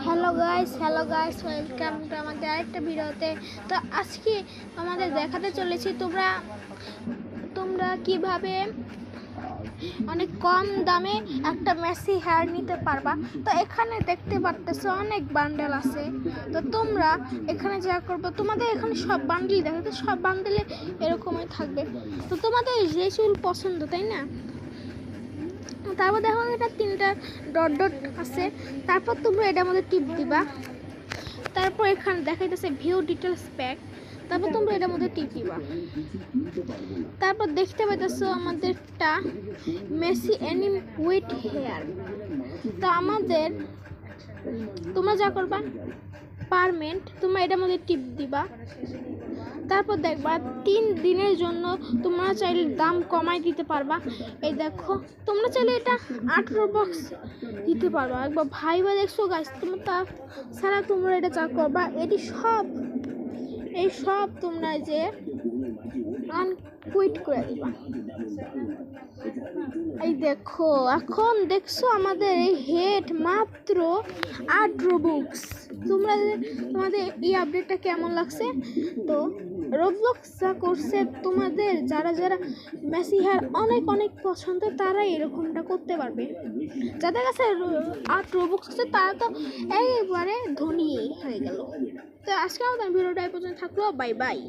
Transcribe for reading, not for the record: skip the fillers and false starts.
Hello guys, welcome to আমাদের আরেকটা ভিডিওতে। তো আজকে আমাদের দেখাতে চলেছি তোমরা কিভাবে অনেক কম দামে একটা মেসি হেয়ার নিতে পারবা। তো এখানে দেখতে পারতেছো অনেক বান্ডেল আছে। তো তোমরা এখানে যা করবো, তোমাদের এখানে সব বান্ডেল দেখো, তো সব বান্ডেলে এরকমই থাকবে। তো তোমাদের যে চুল পছন্দ, তাই না? তারপর দেখো এটা 3টা ডট ডট আছে। তারপর তোমরা এটার মধ্যে টিপ দিবা। তারপর এখানে দেখাইতেছে ভিউ ডিটেলস প্যাক। তারপর তোমরা এটার মধ্যে টিপ দিবা। তারপর দেখতে পাইতেছো আমাদেরটা মেসি অ্যানিম উইথ হেয়ার। তো তোমরা যা করবা, পারমেন্ট তোমরা এটার মধ্যে টিপ দিবা। তারপর দেখবা 3 দিনের জন্য তোমরা চাইলে দাম কমাই দিতে পারবা। এই দেখো, তোমরা চাইলে এটা 18 বক্স দিতে পারবা। একবার ভাইবা দেখছো গাইস, তোমরা ছাড়া তোমরা এটা যা করবা, এই সব তোমরা যে আনকুইট করে দিবা। এই দেখো, এখন দেখছো আমাদের এই হেড মাত্র 8 রোবক্স। তোমাদের এই আপডেটটা কেমন লাগছে? তো রোবলক্স যা করছে, তোমাদের যারা মেসি হেয়ার অনেক পছন্দ, তারা এরকমটা করতে পারবে। যাদের কাছে 8 রোবক্স আছে তারা তো একবারে ধনী হয়ে গেল। তো আজকে আমাদের ভিডিওটা এই পর্যন্ত থাকলো। Bye bye.